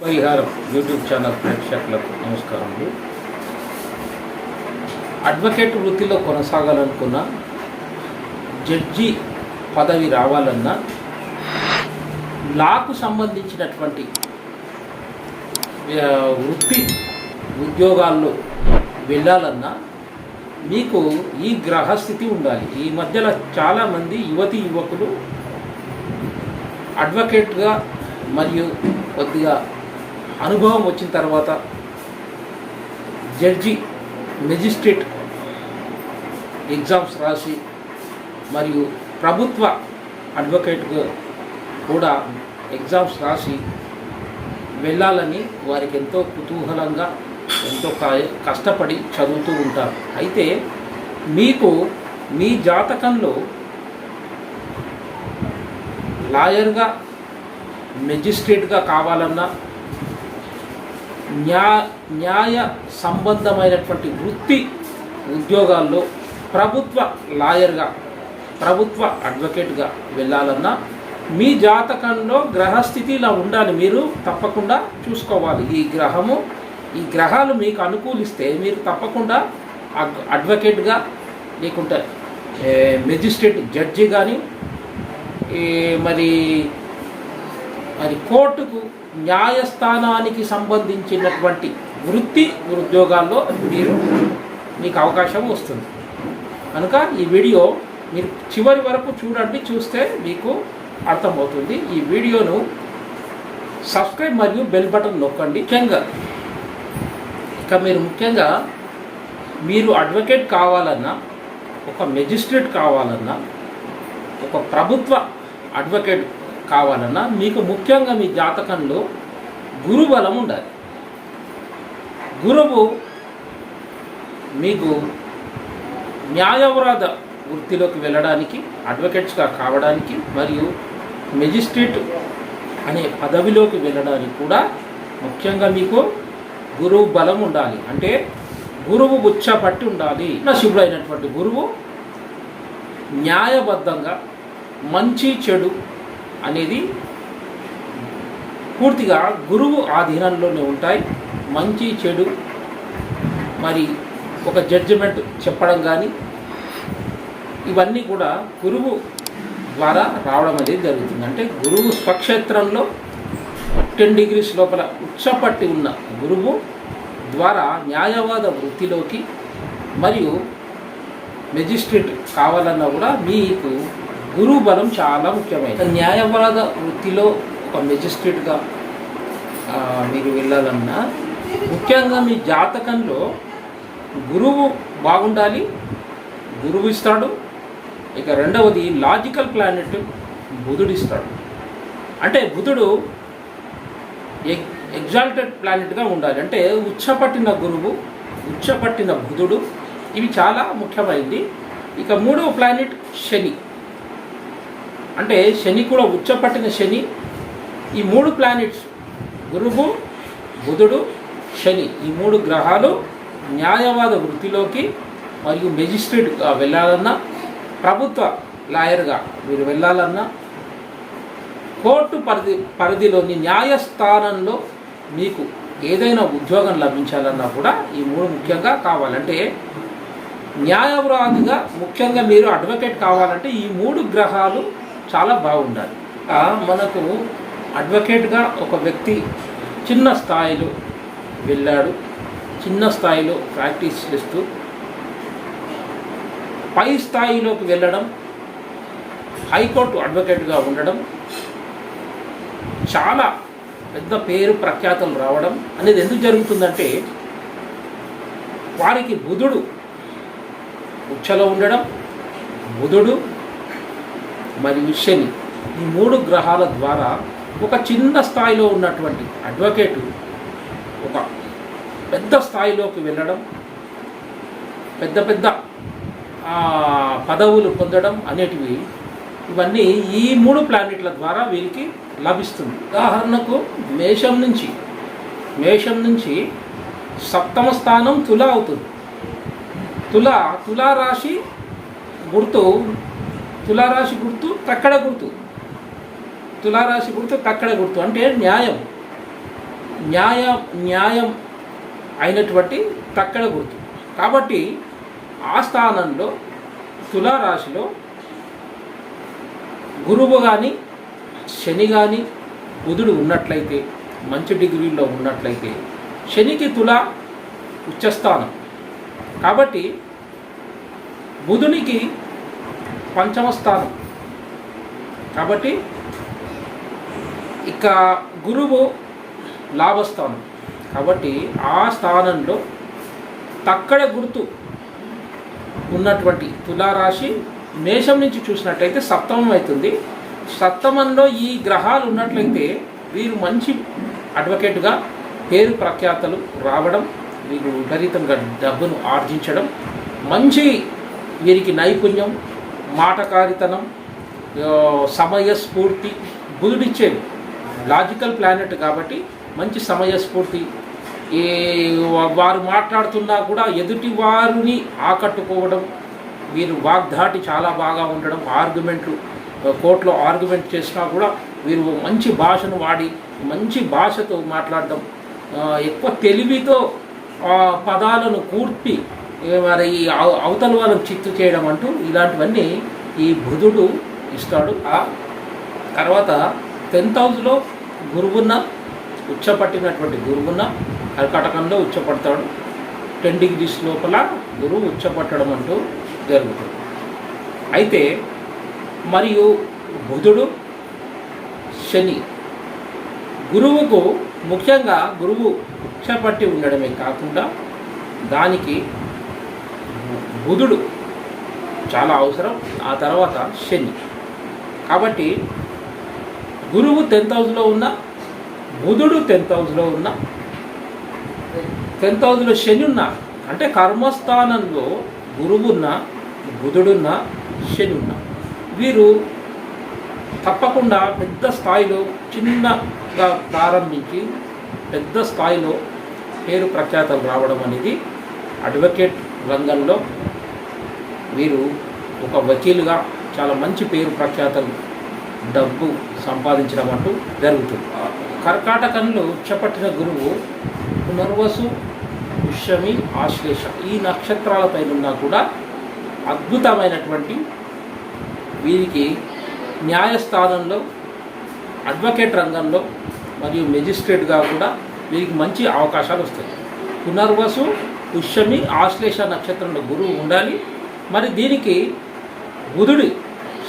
పరిహారం YouTube channel ప్రేక్షకులకు నమస్కారములు. అడ్వకేట్ వృత్తిలో కొనసాగాలనుకున్న, జడ్జి పదవి రావాలన్నా, లాకు సంబంధించినటువంటి వృత్తి ఉద్యోగాల్లో వెళ్ళాలన్నా మీకు ఈ గ్రహస్థితి ఉండాలి. ఈ మధ్యలో చాలామంది యువకులు అడ్వకేట్గా మరియు కొద్దిగా అనుభవం వచ్చిన తర్వాత జడ్జి మెజిస్ట్రేట్ ఎగ్జామ్స్ రాసి మరియు ప్రభుత్వ అడ్వకేట్గా కూడా ఎగ్జామ్స్ రాసి వెళ్ళాలని వారికి ఎంతో కుతూహలంగా ఎంతో కష్టపడి చదువుతూ ఉంటారు. అయితే మీకు మీ జాతకంలో లాయర్గా మెజిస్ట్రేట్గా కావాలన్నా, న్యాయ సంబంధమైనటువంటి వృత్తి ఉద్యోగాల్లో ప్రభుత్వ లాయర్గా, ప్రభుత్వ అడ్వకేట్గా వెళ్ళాలన్నా మీ జాతకంలో గ్రహస్థితి ఇలా ఉండాలి. మీరు తప్పకుండా చూసుకోవాలి. ఈ గ్రహాలు మీకు అనుకూలిస్తే మీరు తప్పకుండా అడ్వకేట్గా, లేకుంటే మెజిస్ట్రేట్ జడ్జి కానీ, మరి కోర్టుకు న్యాయస్థానానికి సంబంధించినటువంటి వృత్తి ఉద్యోగాల్లో మీకు అవకాశం వస్తుంది. కనుక ఈ వీడియో మీరు చివరి వరకు చూడండి. చూస్తే మీకు అర్థమవుతుంది. ఈ వీడియోను సబ్స్క్రైబ్ మరియు బెల్ బటన్ నొక్కండి. ముఖ్యంగా మీరు అడ్వకేట్ కావాలన్నా, ఒక మెజిస్ట్రేట్ కావాలన్నా, ఒక ప్రభుత్వ అడ్వకేట్ కావాలన్నా మీకు ముఖ్యంగా మీ జాతకంలో గురుబలం ఉండాలి. గురువు మీకు న్యాయవాద వృత్తిలోకి వెళ్ళడానికి, అడ్వకేట్స్గా కావడానికి మరియు మెజిస్ట్రేట్ అనే పదవిలోకి వెళ్ళడానికి కూడా ముఖ్యంగా మీకు గురువు బలం ఉండాలి. అంటే గురువు ఉచ్చపట్టి ఉండాలి. శుభ్రైనటువంటి గురువు న్యాయబద్ధంగా మంచి చెడు అనేది పూర్తిగా గురువు ఆధీనంలోనే ఉంటాయి. మంచి చెడు మరి ఒక జడ్జిమెంట్ చెప్పడం కానీ ఇవన్నీ కూడా గురువు ద్వారా రావడం అనేది జరుగుతుంది. అంటే గురువు స్వక్షేత్రంలో 10 degrees లోపల ఉచ్చపట్టి ఉన్న గురువు ద్వారా న్యాయవాద వృత్తిలోకి మరియు మెజిస్ట్రేట్ కావాలన్నా కూడా మీకు గురువు బలం చాలా ముఖ్యమైనది. న్యాయవాద వృత్తిలో ఒక మెజిస్ట్రేట్గా మీరు వెళ్ళాలన్నా ముఖ్యంగా మీ జాతకంలో గురువు బాగుండాలి. గురువు ఇస్తాడు. ఇక రెండవది లాజికల్ ప్లానెట్ బుధుడు ఇస్తాడు. అంటే బుధుడు ఎగ్జాల్టెడ్ ప్లానెట్గా ఉండాలి. అంటే ఉచ్చపట్టిన గురువు, ఉచ్చపట్టిన బుధుడు, ఇవి చాలా ముఖ్యమైనది. ఇక మూడవ ప్లానెట్ శని. అంటే శని కూడా ఉచ్చపట్టిన శని. ఈ 3 ప్లానెట్స్ గురువు, బుధుడు, శని, ఈ 3 గ్రహాలు న్యాయవాద వృత్తిలోకి మరియు మెజిస్ట్రేట్గా వెళ్ళాలన్నా, ప్రభుత్వ లాయర్గా మీరు వెళ్ళాలన్నా, కోర్టు పరిధిలోని న్యాయస్థానంలో మీకు ఏదైనా ఉద్యోగం లభించాలన్నా కూడా ఈ 3 ముఖ్యంగా కావాలంటే, న్యాయవాదిగా ముఖ్యంగా మీరు అడ్వకేట్ కావాలంటే ఈ 3 గ్రహాలు చాలా బాగుండాలి. మనకు అడ్వకేట్గా ఒక వ్యక్తి చిన్న స్థాయిలో వెళ్ళాడు, చిన్న స్థాయిలో ప్రాక్టీస్ చేస్తూ పై స్థాయిలోకి వెళ్ళడం, హైకోర్టు అడ్వకేట్గా ఉండడం, చాలా పెద్ద పేరు ప్రఖ్యాతలు రావడం అనేది ఎందుకు జరుగుతుందంటే వారికి బుధుడు ఉచ్చలో ఉండడం, బుధుడు మరియు శని, ఈ 3 గ్రహాల ద్వారా ఒక చిన్న స్థాయిలో ఉన్నటువంటి అడ్వకేటు ఒక పెద్ద స్థాయిలోకి వెళ్ళడం, పెద్ద పెద్ద పదవులు పొందడం అనేటివి ఇవన్నీ ఈ 3 ప్లానెట్ల ద్వారా వీరికి లభిస్తుంది. ఉదాహరణకు మేషం నుంచి 7వ స్థానం తుల అవుతుంది. తులారాశి గుర్తు కక్కడ గుర్తు తులారాశి గుర్తు కక్కడ గుర్తు అంటే న్యాయం. న్యాయం అయినటువంటి తక్కడ గుర్తు. కాబట్టి ఆ స్థానంలో తులారాశిలో గురువు కానీ శని కానీ బుధుడు ఉన్నట్లయితే, మంచి డిగ్రీలో ఉన్నట్లయితే, శనికి తుల ఉచ్చస్థానం కాబట్టి బుధునికి పంచమ స్థానం కాబట్టి ఇక గురువు లాభస్థానం కాబట్టి ఆ స్థానంలో తక్కడ గుర్తు ఉన్నటువంటి తులారాశి మేషం నుంచి చూసినట్లయితే సప్తమం అవుతుంది. సప్తమంలో ఈ గ్రహాలు ఉన్నట్లయితే వీరు మంచి అడ్వకేట్గా పేరు ప్రఖ్యాతలు రావడం, వీరు విపరీతంగా డబ్బును ఆర్జించడం, మంచి వీరికి నైపుణ్యం, మాటకారితనం, సమయస్ఫూర్తి బుధుడిచ్చేవి. లాజికల్ ప్లానెట్ కాబట్టి మంచి సమయస్ఫూర్తి, వారు మాట్లాడుతున్నా కూడా ఎదుటి వారిని ఆకట్టుకోవడం, వీరు వాగ్ధాటి చాలా బాగా ఉండడం, ఆర్గ్యుమెంట్లు కోర్టులో ఆర్గ్యుమెంట్ చేసినా కూడా వీరు మంచి భాషను వాడి మంచి భాషతో మాట్లాడడం, ఎక్కువ తెలివితో పదాలను కూర్పి మరి అవతల వాళ్ళని చిత్తు చేయడం అంటూ ఇలాంటివన్నీ ఈ బుధుడు ఇస్తాడు. ఆ తర్వాత 10th హౌస్లో గురువున్న ఉచ్చపట్టినటువంటి గురువున్న కర్కాటకంలో ఉచ్చపడతాడు. 10 degrees లోపల గురువు ఉచ్చపట్టడం అంటూ జరుగుతుంది. అయితే మరియు బుధుడు శని గురువుకు ముఖ్యంగా గురువు ఉచ్చపట్టి ఉండడమే కాకుండా దానికి బుధుడు చాలా అవసరం, ఆ తర్వాత శని. కాబట్టి గురువు 10th హౌస్లో ఉన్న, బుధుడు 10th హౌస్లో ఉన్న, 10th హౌస్లో శని ఉన్న, అంటే కర్మస్థానంలో గురువున్న, బుధుడున్న, శని ఉన్న, వీరు తప్పకుండా పెద్ద స్థాయిలో చిన్నగా ప్రారంభించి పెద్ద స్థాయిలో పేరు ప్రఖ్యాతలు రావడం అనేది అడ్వకేట్ రంగంలో వీరు ఒక వకీలుగా చాలా మంచి పేరు ప్రఖ్యాతలు, డబ్బు సంపాదించడం అంటూ జరుగుతుంది. కర్కాటకంలో ఉచ్చపట్టిన గురువు పునర్వసు, పుష్యమి, ఆశ్లేష ఈ నక్షత్రాలపైన ఉన్నా కూడా అద్భుతమైనటువంటి వీరికి న్యాయస్థానంలో, అడ్వకేట్ రంగంలో మరియు మెజిస్ట్రేట్గా కూడా వీరికి మంచి అవకాశాలు వస్తాయి. పునర్వసు, పుష్యమి, ఆశ్లేష నక్షత్రంలో గురువు ఉండాలి. మరి దీనికి బుధుడి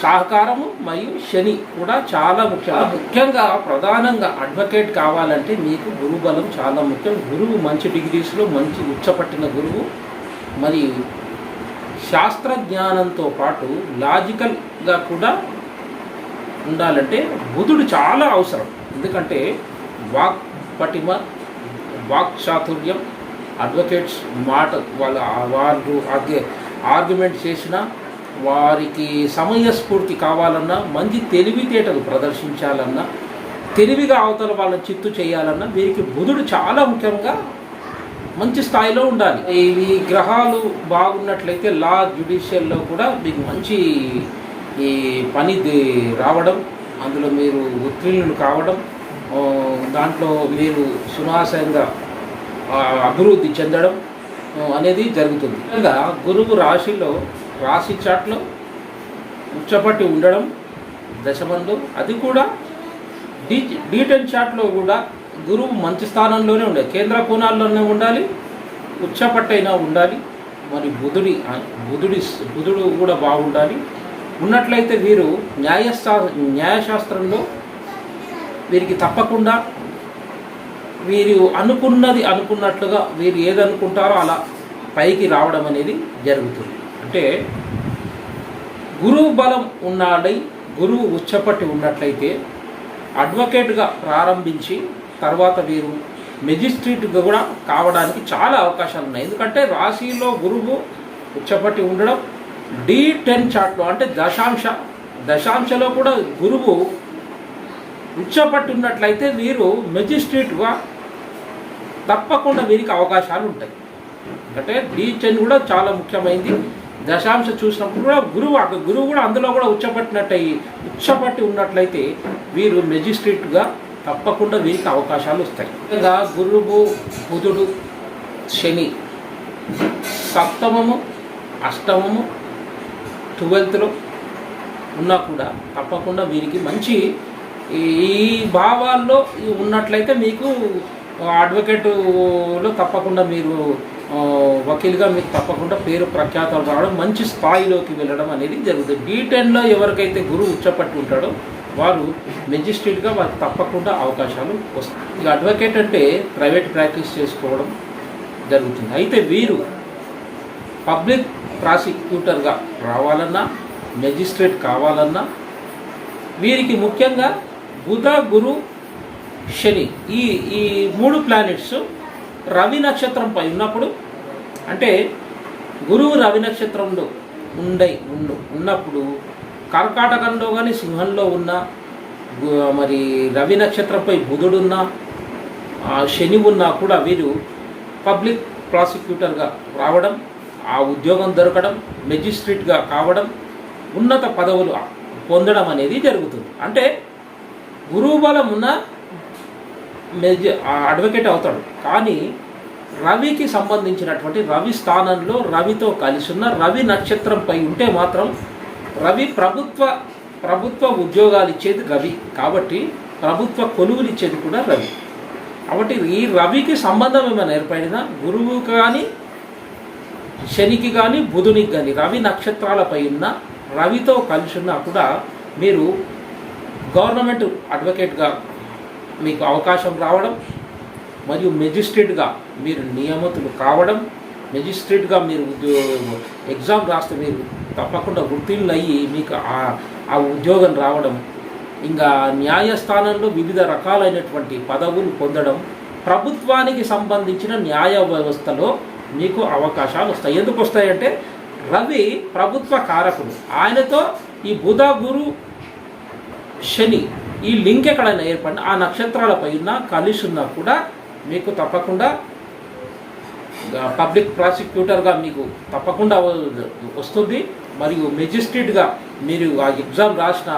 సహకారము మరియు శని కూడా చాలా ముఖ్యంగా ప్రధానంగా అడ్వకేట్ కావాలంటే మీకు గురువు బలం చాలా ముఖ్యం. గురువు మంచి డిగ్రీస్లో మంచి ఉచ్చపట్టిన గురువు మరియు శాస్త్రజ్ఞానంతో పాటు లాజికల్గా కూడా ఉండాలంటే బుధుడు చాలా అవసరం. ఎందుకంటే వాక్ పటిమ, వాక్ చాతుర్యం, అడ్వకేట్స్ మాట వాళ్ళు ఆర్గ్యుమెంట్ చేసిన వారికి సమయస్ఫూర్తి కావాలన్నా, మంచి తెలివితేటలు ప్రదర్శించాలన్నా, తెలివిగా అవతల వాళ్ళని చిత్తు చేయాలన్నా వీరికి బుధుడు చాలా ముఖ్యంగా మంచి స్థాయిలో ఉండాలి. ఈ గ్రహాలు బాగున్నట్లయితే లా, జ్యుడిషియల్లో కూడా మీకు మంచి ఈ పని రావడం, అందులో మీరు ఉత్తీర్ణులు కావడం, దాంట్లో మీరు సునాశంగా అభివృద్ధి చెందడం అనేది జరుగుతుంది. ఇంకా గురువు రాశిలో రాశి చాట్లో ఉచ్చపట్టి ఉండడం దశమంలో, అది కూడా D10 చాట్లో కూడా గురువు మంచి స్థానంలోనే ఉండాలి, కేంద్ర కోణాల్లోనే ఉండాలి, ఉచ్చపట్టైనా ఉండాలి. మరి బుధుడు కూడా బాగుండాలి. ఉన్నట్లయితే వీరు న్యాయశాస్త్రంలో వీరికి తప్పకుండా వీరు అనుకున్నట్లుగా వీరు ఏదనుకుంటారో అలా పైకి రావడం అనేది జరుగుతుంది. అంటే గురువు బలం ఉన్నాడై గురువు ఉచ్చపట్టి ఉన్నట్లయితే అడ్వకేట్గా ప్రారంభించి తర్వాత వీరు మెజిస్ట్రేట్గా కూడా కావడానికి చాలా అవకాశాలు ఉన్నాయి. ఎందుకంటే రాశిలో గురువు ఉచ్చపట్టి ఉండడం, D10 చార్ట్లో అంటే దశాంశలో కూడా గురువు ఉచ్చపట్టి ఉన్నట్లయితే వీరు మెజిస్ట్రేట్గా తప్పకుండా వీరికి అవకాశాలు ఉంటాయి. అంటే D10 కూడా చాలా ముఖ్యమైనది. దశాంశ చూసినప్పుడు కూడా గురువు కూడా అందులో కూడా ఉచ్చపట్టి ఉన్నట్లయితే వీరు మెజిస్ట్రేట్గా తప్పకుండా వీరికి అవకాశాలు వస్తాయి. ఇంకా గురువు, బుధుడు, శని సప్తమము, అష్టమము, 12th ఉన్నా కూడా తప్పకుండా వీరికి మంచి ఈ భావాల్లో ఉన్నట్లయితే మీకు అడ్వకేట్లో తప్పకుండా మీరు వకీల్గా మీకు తప్పకుండా పేరు ప్రఖ్యాతలు రావడం, మంచి స్థాయిలోకి వెళ్ళడం అనేది జరుగుతుంది. D10లో ఎవరికైతే గురువు ఉచ్చపట్టి ఉంటాడో వారు మెజిస్ట్రేట్గా వారికి తప్పకుండా అవకాశాలు వస్తాయి. ఇక అడ్వకేట్ అంటే ప్రైవేట్ ప్రాక్టీస్ చేసుకోవడం జరుగుతుంది. అయితే వీరు పబ్లిక్ ప్రాసిక్యూటర్గా రావాలన్నా, మెజిస్ట్రేట్ కావాలన్నా వీరికి ముఖ్యంగా బుధ, గురు, శని ఈ ఈ 3 ప్లానెట్స్ రవి నక్షత్రంపై ఉన్నప్పుడు, అంటే గురువు రవి నక్షత్రంలో ఉన్నప్పుడు కర్కాటకంలో కానీ సింహంలో ఉన్న, మరి రవి నక్షత్రంపై బుధుడున్నా శని ఉన్నా కూడా వీరు పబ్లిక్ ప్రాసిక్యూటర్గా రావడం, ఆ ఉద్యోగం దొరకడం, మెజిస్ట్రేట్గా కావడం, ఉన్నత పదవులు పొందడం అనేది జరుగుతుంది. అంటే గురువు బలం ఉన్న అడ్వకేట్ అవుతాడు. కానీ రవికి సంబంధించినటువంటి రవి స్థానంలో రవితో కలిసి ఉన్న రవి నక్షత్రంపై ఉంటే మాత్రం రవి ప్రభుత్వ ఉద్యోగాలు ఇచ్చేది రవి కాబట్టి ప్రభుత్వ కొలువులు ఇచ్చేది కూడా రవి కాబట్టి ఈ రవికి సంబంధం ఏమైనా ఏర్పడినా గురువు కానీ శనికి కానీ బుధునికి కానీ రవి నక్షత్రాలపై ఉన్న రవితో కలిసి ఉన్నా కూడా మీరు గవర్నమెంట్ అడ్వకేట్గా మీకు అవకాశం రావడం, మరియు మెజిస్ట్రేట్గా మీరు నియమితులు కావడం, మెజిస్ట్రేట్గా మీరు ఎగ్జామ్ రాస్తే మీరు తప్పకుండా ఉత్తీర్ణులు అయ్యి మీకు ఆ ఉద్యోగం రావడం, ఇంకా న్యాయస్థానంలో వివిధ రకాలైనటువంటి పదవులు పొందడం, ప్రభుత్వానికి సంబంధించిన న్యాయ వ్యవస్థలో మీకు అవకాశాలు వస్తాయి. ఎందుకు వస్తాయంటే రవి ప్రభుత్వ కారకుడు. ఆయనతో ఈ బుధ, గురు, శని ఈ లింక్ ఎక్కడైనా ఏర్పడిన ఆ నక్షత్రాలపై ఉన్న కలిసి ఉన్నా కూడా మీకు తప్పకుండా పబ్లిక్ ప్రాసిక్యూటర్గా మీకు తప్పకుండా వస్తుంది. మరియు మెజిస్ట్రేట్గా మీరు ఆ ఎగ్జామ్ రాసిన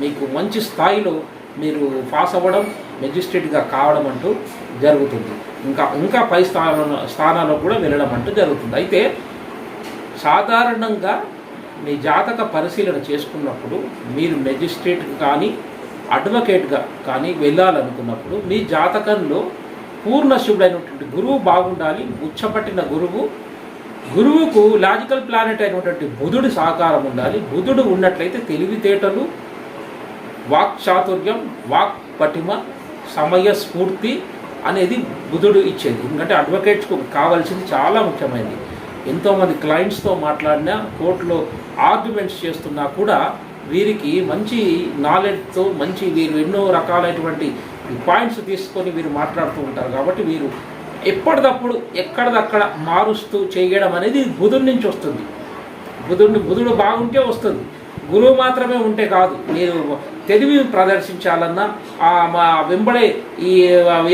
మీకు మంచి స్థాయిలో మీరు పాస్ అవ్వడం, మెజిస్ట్రేట్గా కావడం అంటూ జరుగుతుంది. ఇంకా పై స్థానాల్లో కూడా వెళ్ళడం అంటూ జరుగుతుంది. అయితే సాధారణంగా మీ జాతక పరిశీలన చేసుకున్నప్పుడు మీరు మెజిస్ట్రేట్ కానీ అడ్వకేట్గా కానీ వెళ్ళాలనుకున్నప్పుడు మీ జాతకంలో పూర్ణ శుభుడైనటువంటి గురువు బాగుండాలి. ఉచ్చపట్టిన గురువుకు లాజికల్ ప్లానెట్ అయినటువంటి బుధుడి సహకారం ఉండాలి. బుధుడు ఉన్నట్లయితే తెలివితేటలు, వాక్ చాతుర్యం, వాక్ పటిమ, సమయ స్ఫూర్తి అనేది బుధుడు ఇచ్చేది. ఎందుకంటే అడ్వకేట్స్కు కావాల్సింది చాలా ముఖ్యమైనది. ఎంతోమంది క్లయింట్స్తో మాట్లాడినా, కోర్టులో ఆర్గ్యుమెంట్స్ చేస్తున్నా కూడా వీరికి మంచి నాలెడ్జ్తో వీరు ఎన్నో రకాలైనటువంటి పాయింట్స్ తీసుకొని వీరు మాట్లాడుతూ ఉంటారు. కాబట్టి వీరు ఎప్పటికప్పుడు ఎక్కడిదక్కడ మారుస్తూ చేయడం అనేది బుధుడి నుంచి వస్తుంది. బుధుడు బాగుంటే వస్తుంది. గురువు మాత్రమే ఉంటే కాదు. మీరు తెలివి ప్రదర్శించాలన్నా, మా వెంబడే ఈ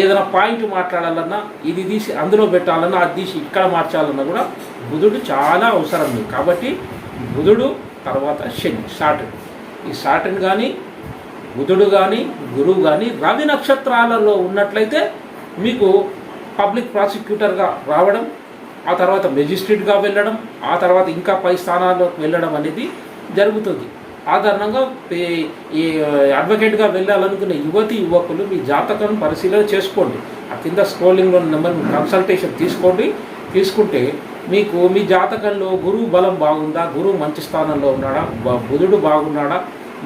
ఏదైనా పాయింట్ మాట్లాడాలన్నా, ఇది తీసి అందులో పెట్టాలన్నా, అది తీసి ఇక్కడ మార్చాలన్నా కూడా బుధుడు చాలా అవసరం మీకు. కాబట్టి బుధుడు తర్వాత శని, సాటర్న్. ఈ సాటర్న్ కానీ బుధుడు కానీ గురువు కానీ రవి నక్షత్రాలలో ఉన్నట్లయితే మీకు పబ్లిక్ ప్రాసిక్యూటర్గా రావడం, ఆ తర్వాత మెజిస్ట్రేట్గా వెళ్ళడం, ఆ తర్వాత ఇంకా పై స్థానాల్లోకి వెళ్ళడం అనేది జరుగుతుంది. సాధారణంగా ఈ అడ్వకేట్గా వెళ్ళాలనుకునే యువకులు మీ జాతకం పరిశీలన చేసుకోండి. ఆ కింద స్క్రోలింగ్లో నెంబర్ కన్సల్టేషన్ తీసుకుంటే మీకు మీ జాతకంలో గురువు బలం బాగుందా, గురువు మంచి స్థానంలో ఉన్నాడా, బుధుడు బాగున్నాడా,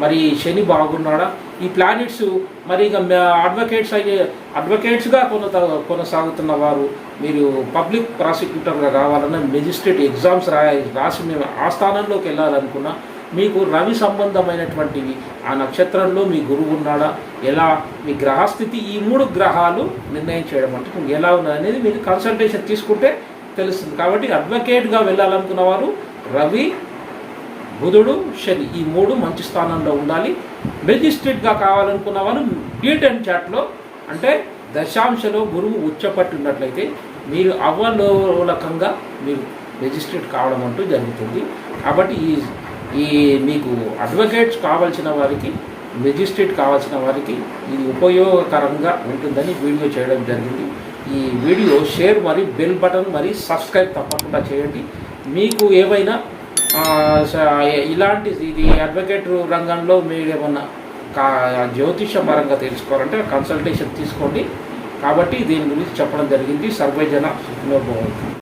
మరి శని బాగున్నాడా, ఈ ప్లానెట్స్ మరి ఇక అడ్వకేట్స్గా కొనసాగుతున్న వారు మీరు పబ్లిక్ ప్రాసిక్యూటర్గా కావాలన్నా, మెజిస్ట్రేట్ ఎగ్జామ్స్ రాసి మేము ఆ స్థానంలోకి వెళ్ళాలనుకున్నా మీకు రవి సంబంధమైనటువంటివి ఆ నక్షత్రంలో మీ గురువు ఉన్నాడా, ఎలా మీ గ్రహస్థితి, ఈ 3 గ్రహాలు నిర్ణయం చేయడం అంటే ఎలా ఉన్నదనేది మీరు కన్సల్టేషన్ తీసుకుంటే తెలుస్తుంది. కాబట్టి అడ్వకేట్గా వెళ్ళాలనుకున్న వారు రవి, బుధుడు, శని ఈ 3 మంచి స్థానంలో ఉండాలి. మెజిస్ట్రేట్గా కావాలనుకున్న వాళ్ళు D10 చాట్లో అంటే దశాంశలో గురువు ఉచ్చపట్టి ఉన్నట్లయితే మీరు అవలోలకంగా మీరు మెజిస్ట్రేట్ కావడం అంటూ జరుగుతుంది. కాబట్టి ఈ మీకు అడ్వకేట్స్ కావాల్సిన వారికి మెజిస్ట్రేట్ కావాల్సిన వారికి ఇది ఉపయోగకరంగా ఉంటుందని వీడియో చేయడం జరిగింది. ఈ వీడియో షేర్ మరి బెల్ బటన్ మరి సబ్స్క్రైబ్ తప్పకుండా చేయండి. మీకు ఏమైనా ఇలాంటి ఇది అడ్వకేట్ రంగంలో మీరు ఏమన్నా జ్యోతిష పరంగా తెలుసుకోవాలంటే కన్సల్టేషన్ తీసుకోండి. కాబట్టి దీని గురించి చెప్పడం జరిగింది. సర్వజన సుఖినో భవంతు.